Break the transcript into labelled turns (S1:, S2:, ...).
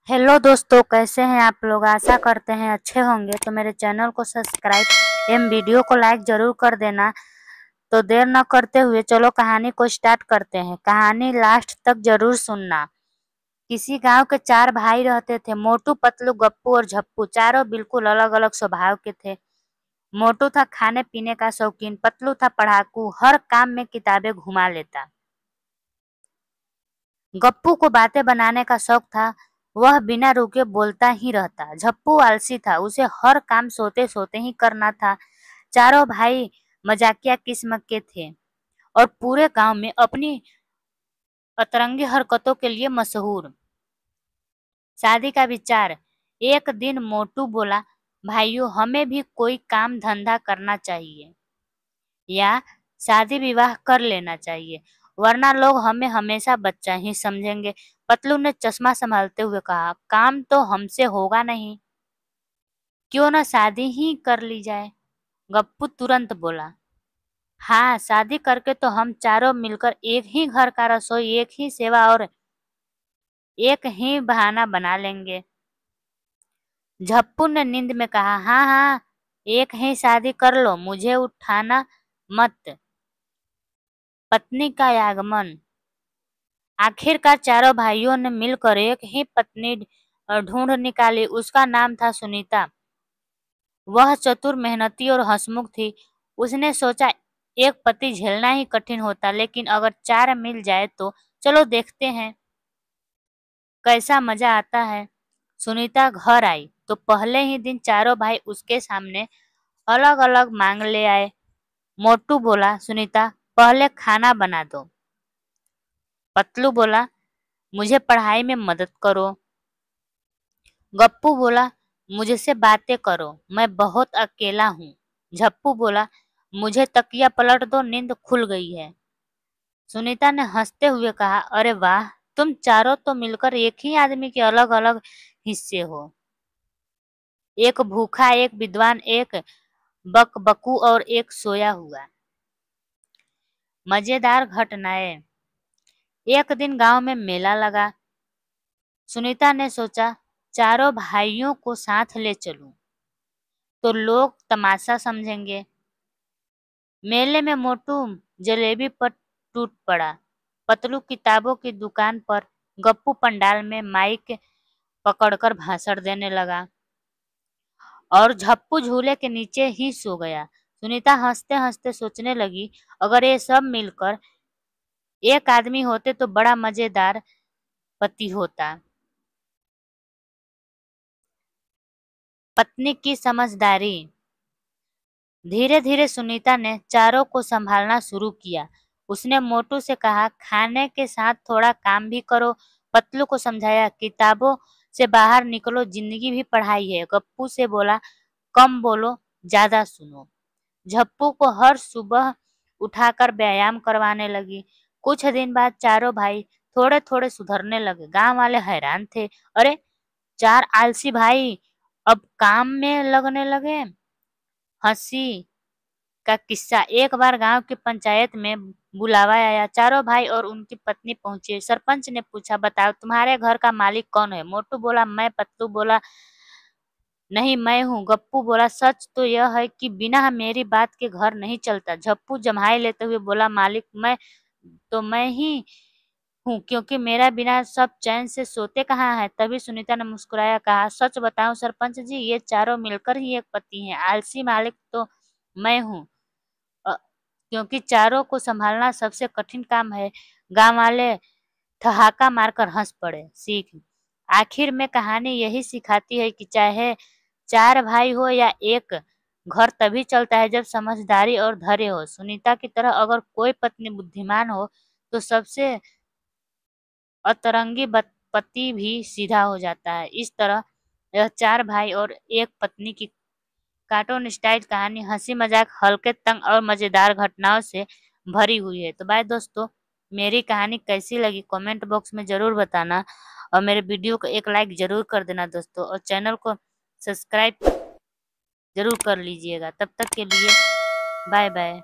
S1: Hello दोस्तों, कैसे हैं आप लोग। आशा करते हैं अच्छे होंगे। तो मेरे चैनल को सब्सक्राइब एवं वीडियो को लाइक जरूर कर देना। तो देर न करते हुए चलो कहानी को स्टार्ट करते हैं। कहानी लास्ट तक जरूर सुनना। किसी गांव के 4 भाई रहते थे, मोटू, पतलू, गप्पू और झप्पू। चारों बिल्कुल अलग अलग स्वभाव के थे। मोटू था खाने पीने का शौकीन, पतलू था पढ़ाकू, हर काम में किताबें घुमा लेता। गप्पू को बातें बनाने का शौक था, वह बिना रुके बोलता ही रहता। झप्पू आलसी था, उसे हर काम सोते सोते ही करना था। चारों भाई मजाकिया किस्म के थे और पूरे गांव में अपनी अतरंगी हरकतों के लिए मशहूर। शादी का विचार। एक दिन मोटू बोला, भाइयों, हमें भी कोई काम धंधा करना चाहिए या शादी विवाह कर लेना चाहिए, वरना लोग हमें हमेशा बच्चा ही समझेंगे। पतलू ने चश्मा संभालते हुए कहा, काम तो हमसे होगा नहीं, क्यों ना शादी ही कर ली जाए। गप्पू तुरंत बोला, हाँ, शादी करके तो हम चारों मिलकर एक ही घर का रसोई, एक ही सेवा और एक ही बहाना बना लेंगे। झप्पू ने नींद में कहा, हाँ हाँ, एक ही शादी कर लो, मुझे उठाना मत। पत्नी का आगमन। आखिरकार चारों भाइयों ने मिलकर एक ही पत्नी ढूंढ निकाली। उसका नाम था सुनीता। वह चतुर, मेहनती और हंसमुख थी। उसने सोचा, एक पति झेलना ही कठिन होता, लेकिन अगर 4 मिल जाए तो चलो देखते हैं कैसा मजा आता है। सुनीता घर आई तो पहले ही दिन चारों भाई उसके सामने अलग अलग मांग ले आए। मोटू बोला, सुनीता, पहले खाना बना दो। पतलू बोला, मुझे पढ़ाई में मदद करो। गप्पू बोला, मुझसे बातें करो, मैं बहुत अकेला हूँ। झप्पू बोला, मुझे तकिया पलट दो, नींद खुल गई है। सुनीता ने हंसते हुए कहा, अरे वाह, तुम चारों तो मिलकर एक ही आदमी के अलग अलग हिस्से हो। एक भूखा, एक विद्वान, एक बकबकू और एक सोया हुआ। मजेदार घटनाएं। एक दिन गांव में मेला लगा। सुनीता ने सोचा, चारों भाइयों को साथ ले चलूं तो लोग तमाशा समझेंगे। मेले में मोटू जलेबी पर टूट पड़ा, पतलू किताबों की दुकान पर, गप्पू पंडाल में माइक पकड़कर भाषण देने लगा और झप्पू झूले के नीचे ही सो गया। सुनीता हंसते हंसते सोचने लगी, अगर ये सब मिलकर एक आदमी होते तो बड़ा मजेदार पति होता। पत्नी की समझदारी। धीरे धीरे सुनीता ने चारों को संभालना शुरू किया। उसने मोटू से कहा, खाने के साथ थोड़ा काम भी करो। पतलू को समझाया, किताबों से बाहर निकलो, जिंदगी भी पढ़ाई है। गप्पू से बोला, कम बोलो, ज्यादा सुनो। झप्पू को हर सुबह उठाकर व्यायाम करवाने लगी। कुछ दिन बाद चारों भाई थोड़े थोड़े सुधरने लगे। गांव वाले हैरान थे, अरे, 4 आलसी भाई अब काम में लगने लगे। हंसी का किस्सा। एक बार गांव की पंचायत में बुलावा आया। चारों भाई और उनकी पत्नी पहुंचे। सरपंच ने पूछा, बताओ, तुम्हारे घर का मालिक कौन है। मोटू बोला, मैं। पतलू बोला, नहीं, मैं हूँ। गप्पू बोला, सच तो यह है कि बिना मेरी बात के घर नहीं चलता। झप्पू जम्हाई लेते हुए बोला, मालिक मैं ही हूँ, क्योंकि मेरा बिना सब चैन से सोते कहाँ है। तभी सुनीता ने मुस्कुराया, कहा, सच बताऊं सरपंच जी, ये चारों मिलकर ही एक पति हैं। आलसी मालिक तो मैं हूँ, अ, क्योंकि चारों को संभालना सबसे कठिन काम है। गांव वाले ठहाका मारकर हंस पड़े। सीख। आखिर में कहानी यही सिखाती है कि चाहे 4 भाई हो या एक, घर तभी चलता है जब समझदारी और धैर्य हो। सुनीता की तरह अगर कोई पत्नी बुद्धिमान हो तो सबसे अतरंगी पति भी सीधा हो जाता है। इस तरह यह 4 भाई और एक पत्नी की कार्टून स्टाइल कहानी हंसी मजाक, हल्के, तंग और मजेदार घटनाओं से भरी हुई है। तो बाय दोस्तों, मेरी कहानी कैसी लगी कमेंट बॉक्स में जरूर बताना और मेरे वीडियो को एक लाइक जरूर कर देना दोस्तों, और चैनल को सब्सक्राइब जरूर कर लीजिएगा। तब तक के लिए बाय बाय।